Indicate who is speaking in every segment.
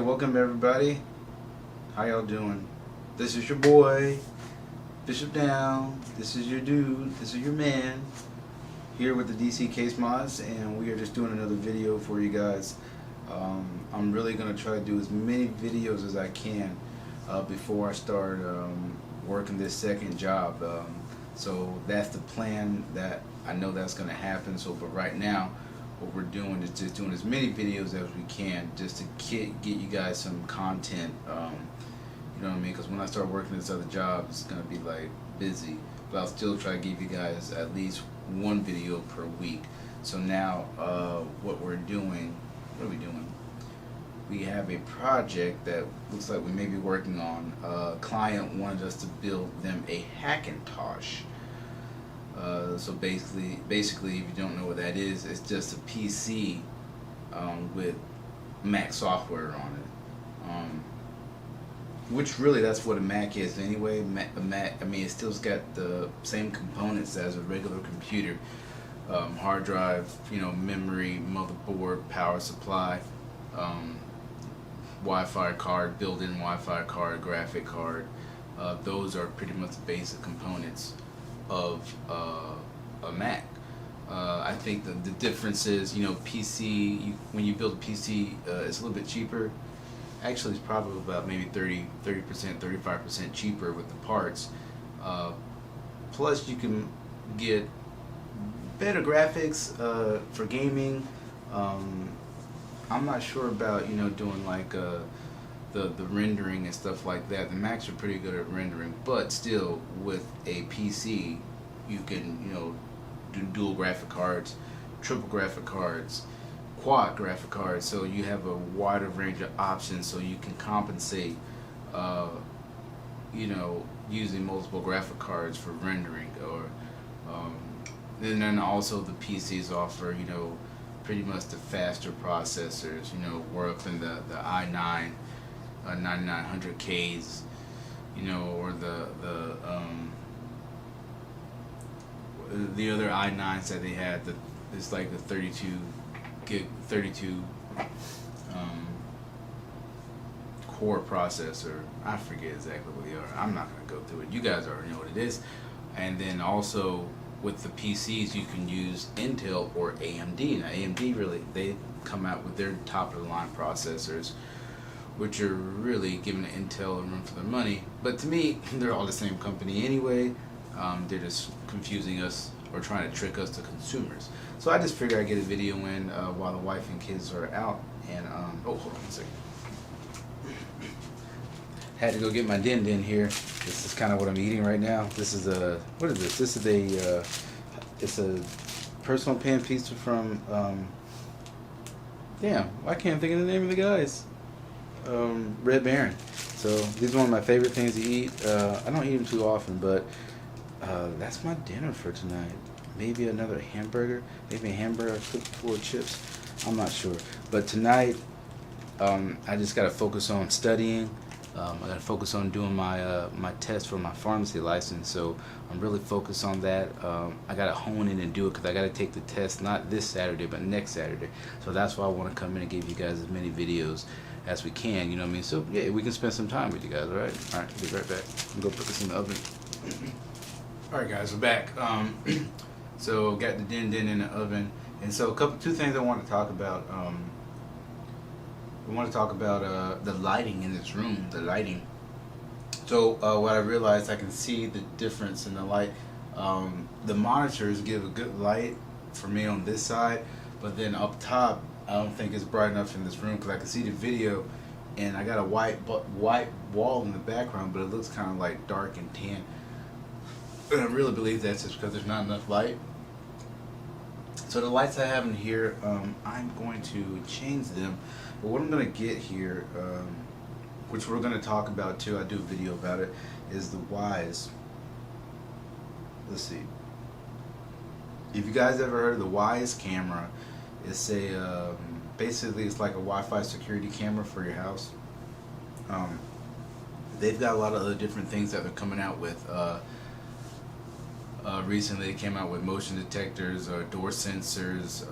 Speaker 1: welcome everybody. How y'all doing? This is your boy, Bishop Down. This is your dude. This is your man. Here with the DC Case Mods, and we are just doing another video for you guys. I'm really gonna try to do as many videos as I can before I start working this second job. So that's the plan. That I know that's gonna happen. So, but right now, what we're doing is just doing as many videos as we can, just to get you guys some content. You know what I mean? Because when I start working this other job, it's gonna be like busy. But I'll still try to give you guys at least one video per week. So now, what we're doing, what are we doing? We have a project that looks like we may be working on. A client wanted us to build them a Hackintosh. So basically, if you don't know what that is, it's just a PC with Mac software on it. Which really, that's what a Mac is anyway. A Mac, I mean, it still's got the same components as a regular computer. Hard drive, memory, motherboard, power supply, Wi-Fi card, built-in Wi-Fi card, graphic card. Those are pretty much the basic components of a Mac. I think the difference is, PC, when you build a PC, it's a little bit cheaper. Actually, it's probably about maybe 30%, 35% cheaper with the parts. Plus, you can get better graphics for gaming. I'm not sure about doing like the rendering and stuff like that. The Macs are pretty good at rendering, but still, with a PC, you can do dual graphic cards, triple graphic cards, quad graphic cards, so you have a wider range of options, so you can compensate using multiple graphic cards for rendering. Or and then also the PCs offer pretty much the faster processors, we're up in the i9 9900Ks, or the other i9s that they had, it's like the 32 core processor. I forget exactly what they are. I'm not going to go through it. You guys already know what it is. And then also with the PCs, you can use Intel or AMD. Now AMD, really, they come out with their top of the line processors, which are really giving Intel a run for their money. But to me, they're all the same company anyway. They're just confusing us or trying to trick us to consumers. So I just figured I'd get a video in while the wife and kids are out. And oh, hold on a second. Had to go get my din here. This is kind of what I'm eating right now. This is a, what is this? This is it's a personal pan pizza from damn, I can't think of the name of the guys. Red Baron. So these are one of my favorite things to eat. I don't eat them too often, but that's my dinner for tonight. Maybe another hamburger. Maybe a hamburger cooked for chips. I'm not sure. But tonight, I just got to focus on studying. I got to focus on doing my my test for my pharmacy license. So I'm really focused on that. I got to hone in and do it because I got to take the test not this Saturday, but next Saturday. So that's why I want to come in and give you guys as many videos as we can. You know what I mean? So yeah, we can spend some time with you guys. All right. All right. I'll be right back. I'm gonna put this in the oven. All right, guys, we're back. So got the din in the oven, and so two things I want to talk about. We want to talk about the lighting in this room, the lighting. So what I realized, I can see the difference in the light. The monitors give a good light for me on this side, but then up top, I don't think it's bright enough in this room because I can see the video, and I got a white wall in the background, but it looks kind of like dark and tan. And I really believe that's just because there's not enough light. So the lights I have in here, I'm going to change them. But what I'm going to get here, which we're going to talk about too, I do a video about it, is the Wyze. Let's see. If you guys ever heard of the Wyze camera, it's a, basically it's like a Wi-Fi security camera for your house. They've got a lot of other different things that they're coming out with. Recently, they came out with motion detectors, door sensors,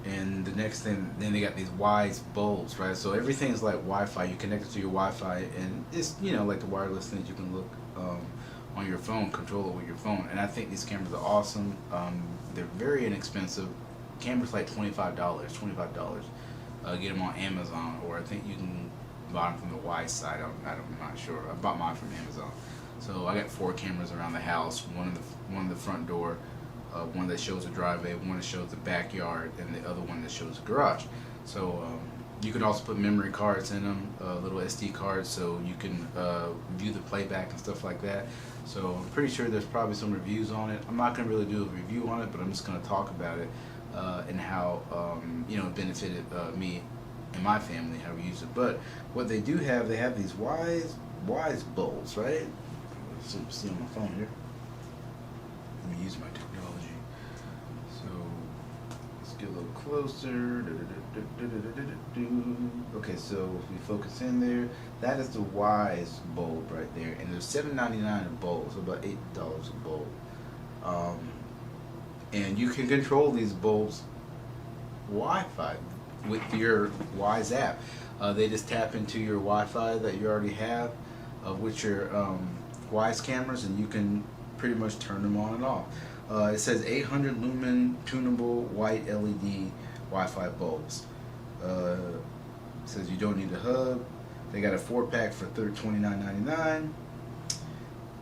Speaker 1: And the next thing, then they got these wise bulbs, right? So everything's like Wi-Fi. You connect it to your Wi-Fi, and it's, you know, like the wireless things you can look on your phone, control it with your phone. And I think these cameras are awesome. They're very inexpensive. Cameras like $25. Get them on Amazon, or I think you can buy them from the Wise site. I'm not sure. I bought mine from Amazon. So I got 4 cameras around the house. One in the front door, one that shows the driveway, one that shows the backyard, and the other one that shows the garage. So you can also put memory cards in them, little SD cards, so you can view the playback and stuff like that. So I'm pretty sure there's probably some reviews on it. I'm not going to really do a review on it, but I'm just going to talk about it and how you know, it benefited me and my family, how we use it. But what they do have, they have these wise bulbs, right? Let's see on my phone here. Let me use my technology. So let's get a little closer. Okay, so if we focus in there, that is the wise bulb right there, and there's $7.99 a bulb, so about $8 a bulb. And you can control these bulbs Wi-Fi with your Wise app. They just tap into your Wi-Fi that you already have with your Wise cameras, and you can pretty much turn them on and off. It says 800 lumen tunable white LED Wi-Fi bulbs. It says you don't need a hub. They got a 4-pack for $29.99,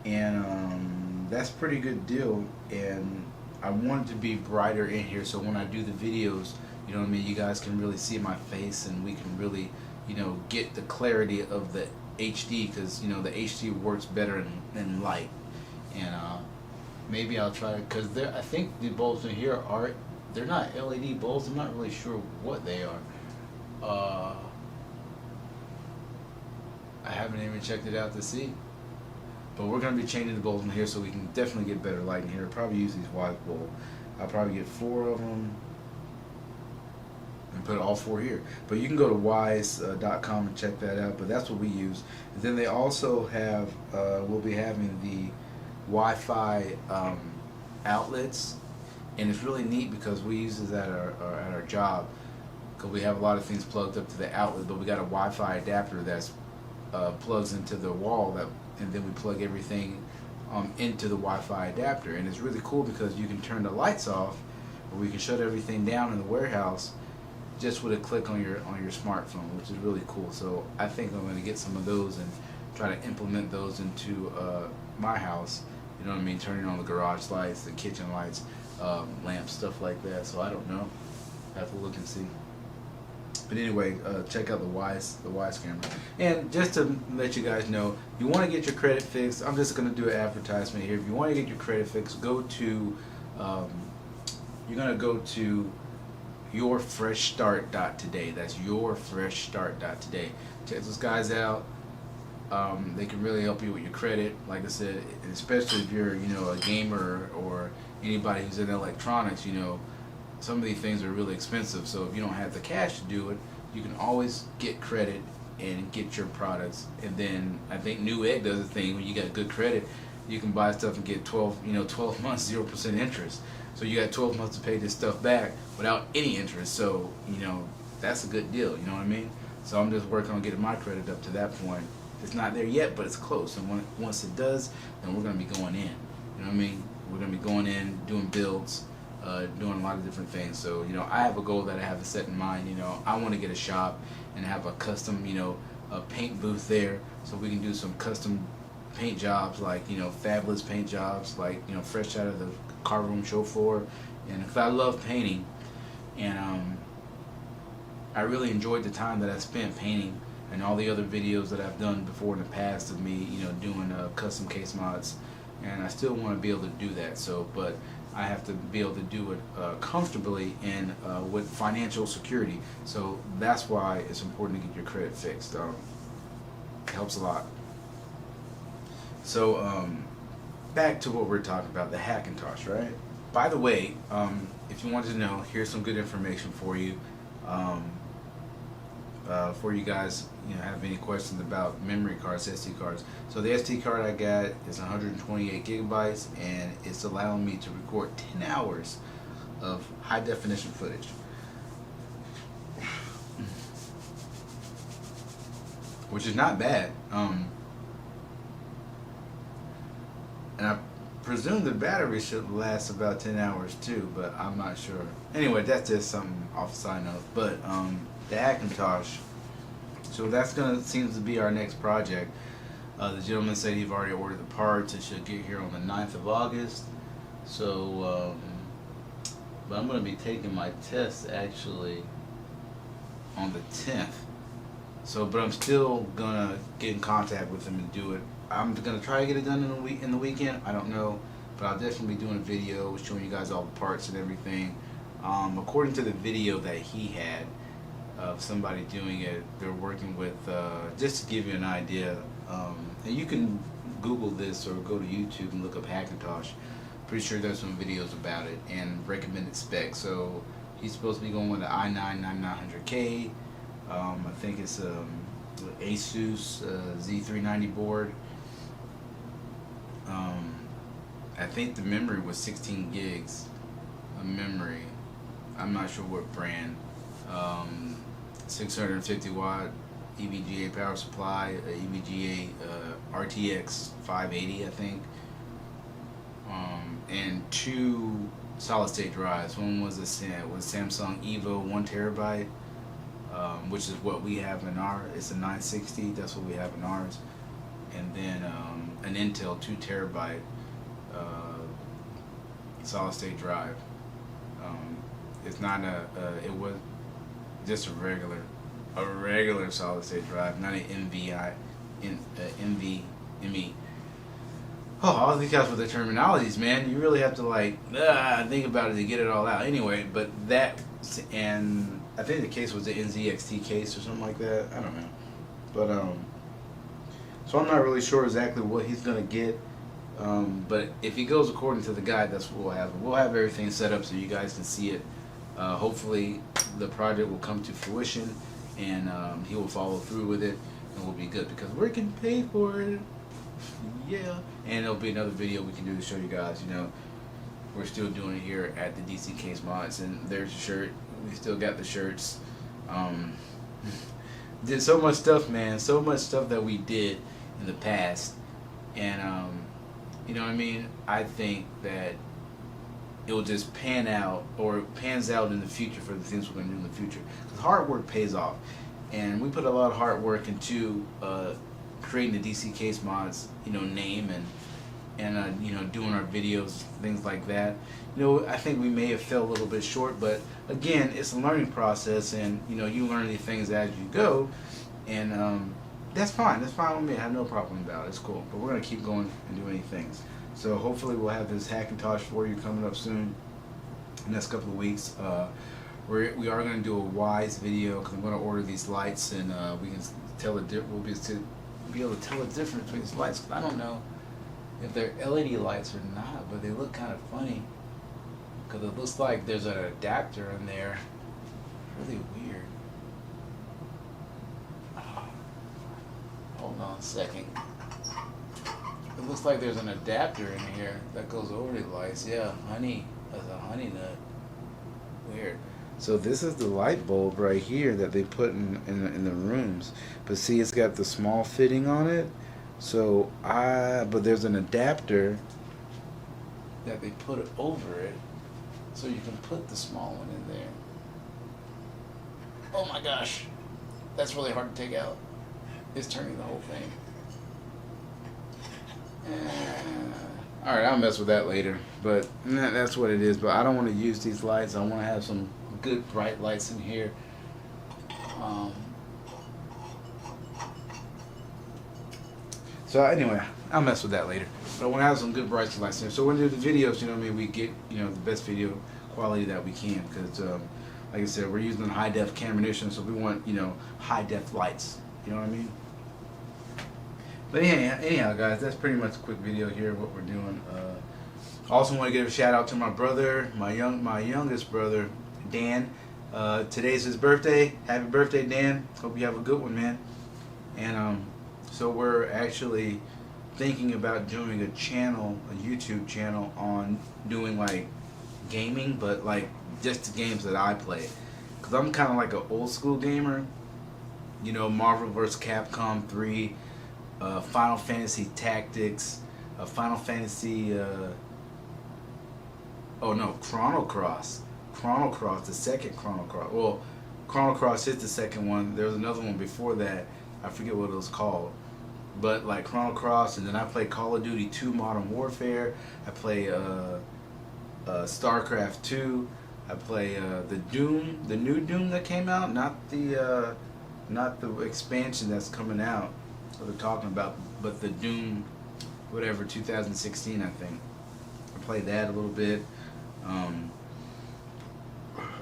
Speaker 1: and that's a pretty good deal. And I want it to be brighter in here, so when I do the videos, you know what I mean, you guys can really see my face, and we can really, you know, get the clarity of the HD, because, you know, the HD works better in light. And maybe I'll try it, because I think the bulbs in here they're not LED bulbs. I'm not really sure what they are. I haven't even checked it out to see. But we're going to be changing the bulbs in here, so we can definitely get better light in here. I'll probably use these wise bulbs. I'll probably get 4 of them and put all 4 here. But you can go to wise.com and check that out. But that's what we use. And then they also have, we'll be having the Wi-Fi outlets, and it's really neat because we use this at our job, because we have a lot of things plugged up to the outlet, but we got a Wi-Fi adapter that's plugs into the wall, and then we plug everything into the Wi-Fi adapter. And it's really cool because you can turn the lights off, or we can shut everything down in the warehouse just with a click on your smartphone, which is really cool. So I think I'm going to get some of those and try to implement those into my house. You know what I mean? Turning on the garage lights, the kitchen lights, lamps, stuff like that. So I don't know. I have to look and see. But anyway, check out the Wise camera. And just to let you guys know, you want to get your credit fixed. I'm just going to do an advertisement here. If you want to get your credit fixed, go to you're going to go to yourfreshstart.today. That's yourfreshstart.today. Check those guys out. They can really help you with your credit, like I said, especially if you're, you know, a gamer or anybody who's in electronics. You know, some of these things are really expensive, so if you don't have the cash to do it, you can always get credit and get your products. And then I think Newegg does a thing when you got good credit, you can buy stuff and get 12 months 0% interest. So you got 12 months to pay this stuff back without any interest. So, you know, that's a good deal. You know what I mean? So I'm just working on getting my credit up to that point. It's not there yet, but it's close. And once it does, then we're going to be going in. You know what I mean? We're going to be going in, doing builds, doing a lot of different things. So, you know, I have a goal that I have set in mind. You know, I want to get a shop and have a custom, you know, a paint booth there, so we can do some custom paint jobs, like, you know, fabulous paint jobs, like, you know, fresh out of the car room show floor. And if I love painting, and I really enjoyed the time that I spent painting, and all the other videos that I've done before in the past of me, you know, doing custom case mods, and I still want to be able to do that. So, but I have to be able to do it comfortably and with financial security. So that's why it's important to get your credit fixed. It helps a lot. So back to what we're talking about, the Hackintosh, right? By the way, if you wanted to know, here's some good information for you. For you guys, you know, have any questions about memory cards, SD cards. So the SD card I got is 128 gigabytes, and it's allowing me to record 10 hours of high definition footage. which is not bad. And I presume the battery should last about 10 hours too, but I'm not sure. Anyway, that's just something off the side note. But the Hackintosh, so that's gonna seems to be our next project. The gentleman said he's already ordered the parts. It should get here on the 9th of August. So, but I'm gonna be taking my test actually on the 10th. So, but I'm still gonna get in contact with him and do it. I'm gonna try to get it done in the weekend. I don't know, but I'll definitely be doing a video showing you guys all the parts and everything. According to the video that he had of somebody doing it, they're working with just to give you an idea. And you can Google this or go to YouTube and look up Hackintosh. Pretty sure there's some videos about it and recommended specs. So he's supposed to be going with the i9-9900K. I think it's Asus Z390 board. I think the memory was 16 gigs of memory. I'm not sure what brand. 650 watt EVGA power supply, EVGA RTX 580, I think. And 2 solid state drives. One was a Samsung Evo 1 terabyte, which is what we have in our. It's a 960. That's what we have in ours. And then an Intel 2 terabyte solid state drive. It's not it was just a regular solid state drive, not an NVMe. Oh, all these guys with their terminologies, man. You really have to think about it to get it all out. Anyway, but that, and I think the case was the NZXT case or something like that. I don't know, but so I'm not really sure exactly what he's gonna get. But if he goes according to the guide, that's what we'll have. We'll have everything set up so you guys can see it. Hopefully the project will come to fruition and he will follow through with it and we'll be good because we're getting paid for it. Yeah. And there'll be another video we can do to show you guys, we're still doing it here at the DC Case Mods, and there's a shirt. We still got the shirts. Did so much stuff, man. So much stuff that we did in the past. And you know what I mean? I think that it will just pan out, or it pans out in the future for the things we're going to do in the future. Because hard work pays off. And we put a lot of hard work into creating the DC Case Mods, name and doing our videos, things like that. I think we may have fell a little bit short, but again, it's a learning process, and you learn these things as you go, and that's fine. That's fine with me. I have no problem about it. It's cool. But we're gonna keep going and doing these things. So hopefully we'll have this Hackintosh for you coming up soon, in the next couple of weeks. We are going to do a Wise video because I'm going to order these lights, and we can tell we'll be able to tell the difference between these lights. I don't know if they're LED lights or not, but they look kind of funny because it looks like there's an adapter in there. Really weird. Hold on a second. It looks like there's an adapter in here that goes over the lights. Yeah, honey. That's a honey nut. Weird. So this is the light bulb right here that they put in the rooms. But see, it's got the small fitting on it. So but there's an adapter that they put it over it, so you can put the small one in there. Oh my gosh, that's really hard to take out. It's turning the whole thing. Alright, I'll mess with that later, but that's what it is. But I don't want to use these lights. I want to have some good bright lights in here. So anyway, I'll mess with that later. But I want to have some good bright lights in here. So when we do the videos, we get the best video quality that we can, because like I said, we're using high def camera, so we want high def lights. You know what I mean? But anyhow, guys, that's pretty much a quick video here, what we're doing. Also want to give a shout out to my brother, my youngest brother, Dan. Today's his birthday. Happy birthday, Dan. Hope you have a good one, man. And so we're actually thinking about doing a YouTube channel on doing like gaming, but like just the games that I play. because I'm kind of like an old school gamer. You know, Marvel vs. Capcom 3, Final Fantasy Tactics, Final Fantasy. Oh no, Chrono Cross. Chrono Cross, the second Chrono Cross. Well, Chrono Cross is the second one. There was another one before that. I forget what it was called. But like Chrono Cross, and then I play Call of Duty 2 Modern Warfare. I play StarCraft 2. I play the Doom, the new Doom that came out, not the expansion that's coming out. What they're talking about, but the Doom, whatever, 2016, I think. I played that a little bit.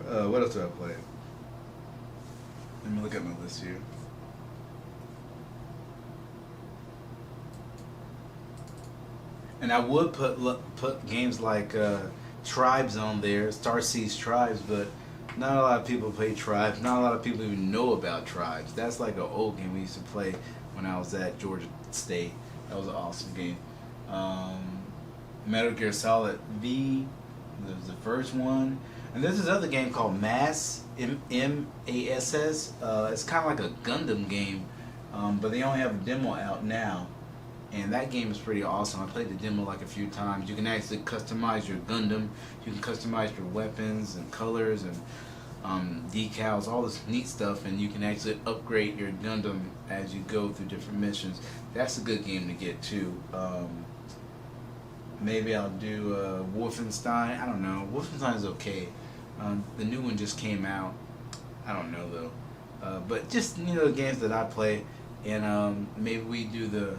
Speaker 1: What else do I play? Let me look at my list here. And I would put games like Tribes on there, Star Seas Tribes, but not a lot of people play Tribes. Not a lot of people even know about Tribes. That's like an old game we used to play when I was at Georgia State. That was an awesome game. Metal Gear Solid V, that was the first one. And there's this other game called Mass, M-A-S-S. It's kind of like a Gundam game, but they only have a demo out now. And that game is pretty awesome. I played the demo like a few times. You can actually customize your Gundam. You can customize your weapons and colors and decals, all this neat stuff. And you can actually upgrade your Gundam as you go through different missions. That's a good game to get too. Maybe I'll do Wolfenstein. I don't know. Wolfenstein's okay. The new one just came out. I don't know though. But just, you know, the games that I play. And maybe we do the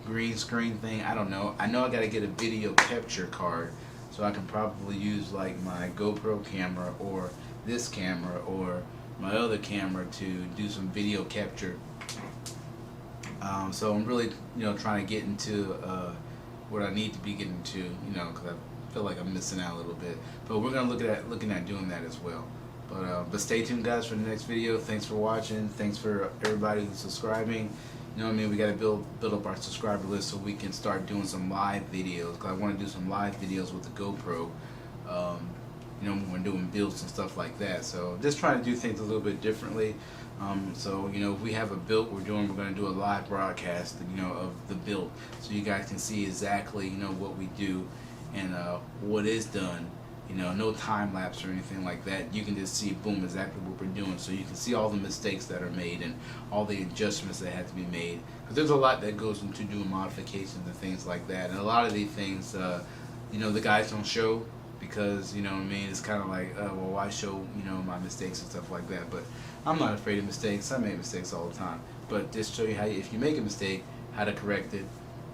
Speaker 1: green screen thing. I don't know. I know I gotta get a video capture card, so I can probably use like my GoPro camera or this camera or my other camera to do some video capture. So I'm really, you know, trying to get into what I need to be getting to, you know, because I feel like I'm missing out a little bit. But we're gonna looking at doing that as well. But stay tuned, guys, for the next video. Thanks for watching. Thanks for everybody who's subscribing. You know what I mean? We got to build up our subscriber list so we can start doing some live videos. Because I want to do some live videos with the GoPro. You know, when we're doing builds and stuff like that. So just trying to do things a little bit differently. So, you know, if we have a build we're going to do a live broadcast, you know, of the build. So you guys can see exactly, you know, what we do and what is done. You know, no time lapse or anything like that. You can just see, boom, exactly what we're doing. So you can see all the mistakes that are made and all the adjustments that have to be made. Because there's a lot that goes into doing modifications and things like that. And a lot of these things, you know, the guys don't show because, you know what I mean, it's kind of like, well, why show, you know, my mistakes and stuff like that. But I'm not afraid of mistakes. I make mistakes all the time. But just show you how, if you make a mistake, how to correct it,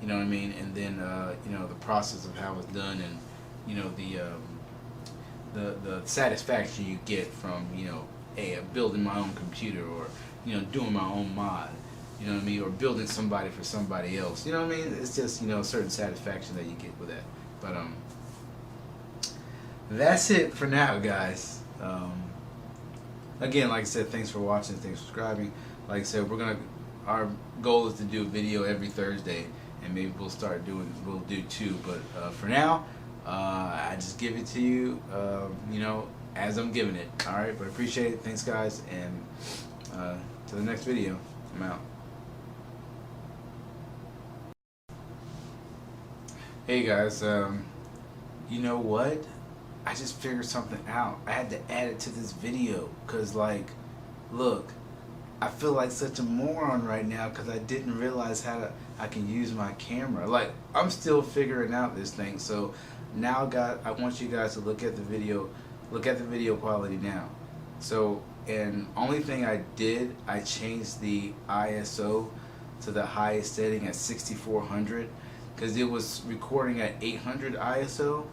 Speaker 1: you know what I mean? And then, you know, the process of how it's done and, you know, the satisfaction you get from, you know, building my own computer or, you know, doing my own mod, you know what I mean, or building somebody for somebody else, you know what I mean. It's just, you know, a certain satisfaction that you get with that. But that's it for now, guys. Again, like I said, thanks for watching, thanks for subscribing. Like I said, our goal is to do a video every Thursday, and maybe we'll do two. But for now, I just give it to you, you know, as I'm giving it. All right, but appreciate it. Thanks, guys, and to the next video. I'm out. Hey guys, you know what? I just figured something out. I had to add it to this video because, like, look, I feel like such a moron right now because I didn't realize I can use my camera. Like, I'm still figuring out this thing. So now, guys, I want you guys to look at the video quality now. So, and only thing I did, I changed the ISO to the highest setting at 6400 because it was recording at 800 ISO.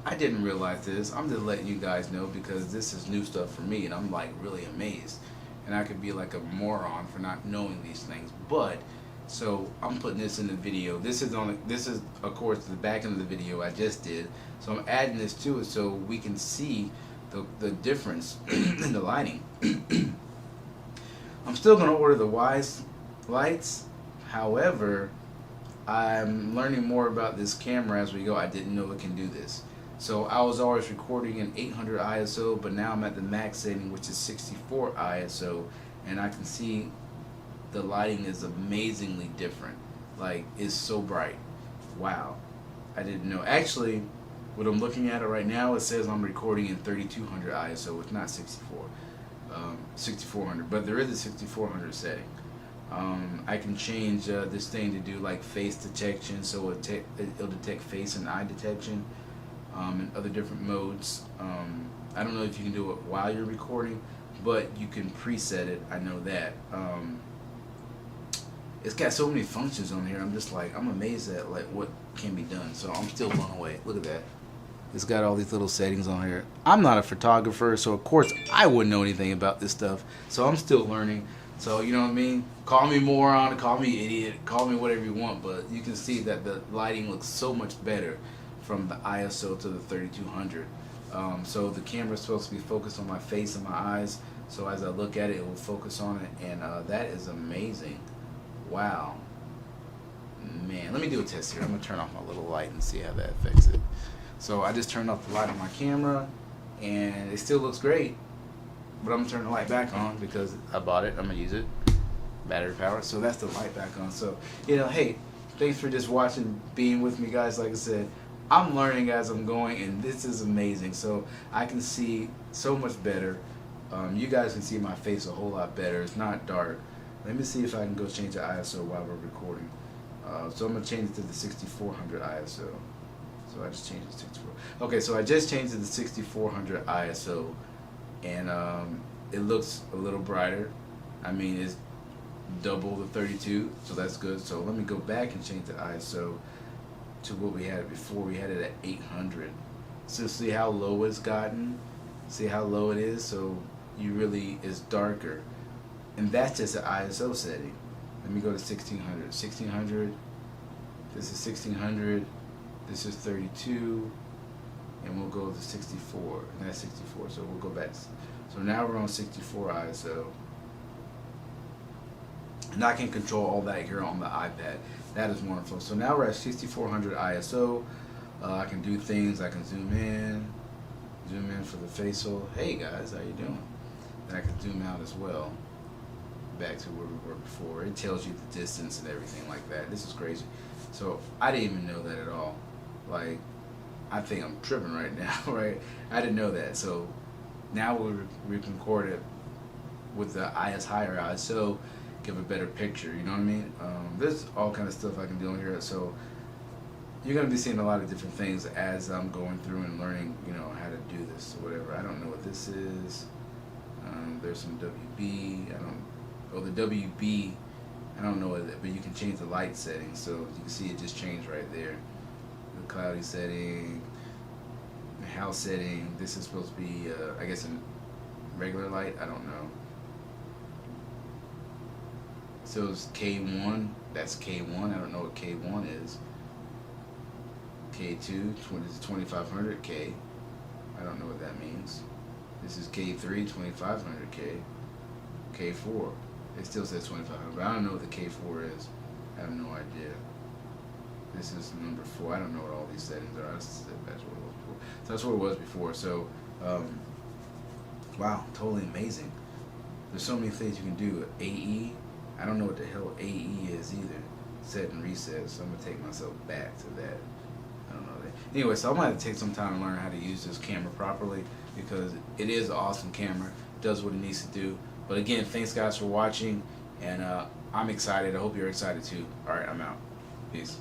Speaker 1: I didn't realize this. I'm just letting you guys know because this is new stuff for me and I'm like really amazed. And I could be like a moron for not knowing these things. But, so I'm putting this in the video. This is of course the back end of the video I just did. So I'm adding this to it so we can see the difference in the lighting. I'm still going to order the Wise lights. However, I'm learning more about this camera as we go. I didn't know it can do this. So I was always recording in 800 ISO, but now I'm at the max setting, which is 64 ISO, and I can see the lighting is amazingly different. Like, it's so bright. Wow. I didn't know. Actually, what I'm looking at it right now, it says I'm recording in 3200 ISO. It's not 6400, but there is a 6400 setting. I can change this thing to do like face detection, so it'll detect face and eye detection, and other different modes. I don't know if you can do it while you're recording, but you can preset it. I know that. It's got so many functions on here. I'm just like, I'm amazed at like what can be done. So I'm still blown away. Look at that. It's got all these little settings on here. I'm not a photographer, so of course I wouldn't know anything about this stuff. So I'm still learning. So you know what I mean? Call me moron, call me idiot, call me whatever you want, but you can see that the lighting looks so much better from the ISO to the 3200. So the camera's supposed to be focused on my face and my eyes. So as I look at it, it will focus on it, and that is amazing. Wow. Man, let me do a test here. I'm going to turn off my little light and see how that affects it. So I just turned off the light on my camera, and it still looks great. But I'm going to turn the light back on because I bought it. I'm going to use it. Battery power. So that's the light back on. So, you know, hey, thanks for just watching, being with me, guys. Like I said, I'm learning as I'm going, and this is amazing. So I can see so much better. You guys can see my face a whole lot better. It's not dark. Let me see if I can go change the ISO while we're recording. So I'm going to change it to the 6400 ISO. So I just changed it to 64. Okay, so I just changed it to 6400 ISO, and it looks a little brighter. I mean, it's double the 32, so that's good. So let me go back and change the ISO to what we had before. We had it at 800. So see how low it's gotten? See how low it is? So you really, it's darker. And that's just an ISO setting. Let me go to 1600. 1600, this is 1600, this is 32, and we'll go to 64, and that's 64, so we'll go back. So now we're on 64 ISO. And I can control all that here on the iPad. That is wonderful. So now we're at 6400 ISO. I can do things, I can zoom in for the facial. Hey guys, how you doing? And I can zoom out as well, back to where we were before. It tells you the distance and everything like that. This is crazy. So I didn't even know that at all. Like, I think I'm tripping right now, right? I didn't know that. So now we can record it with the higher ISO, give a better picture. You know what I mean? There's all kind of stuff I can do on here. So you're gonna be seeing a lot of different things as I'm going through and learning, you know, how to do this or whatever. I don't know what this is. There's some WB. The WB, I don't know what, but you can change the light settings, so you can see it just changed right there. The cloudy setting, the house setting. This is supposed to be, I guess, a regular light. I don't know. So it's K1. That's K1. I don't know what K1 is. K2, this is 2500K. I don't know what that means. This is K3, 2500K. K4. It still says 2500, but I don't know what the K4 is. I have no idea. This is number 4. I don't know what all these settings are. That's what it was before. So that's what it was before. So, wow, totally amazing. There's so many things you can do. AE, I don't know what the hell AE is either. Set and reset. So I'm gonna take myself back to that. I don't know that. Anyway, so I'm gonna have to take some time to learn how to use this camera properly, because it is an awesome camera. It does what it needs to do. But again, thanks guys for watching, and I'm excited. I hope you're excited too. Alright, I'm out. Peace.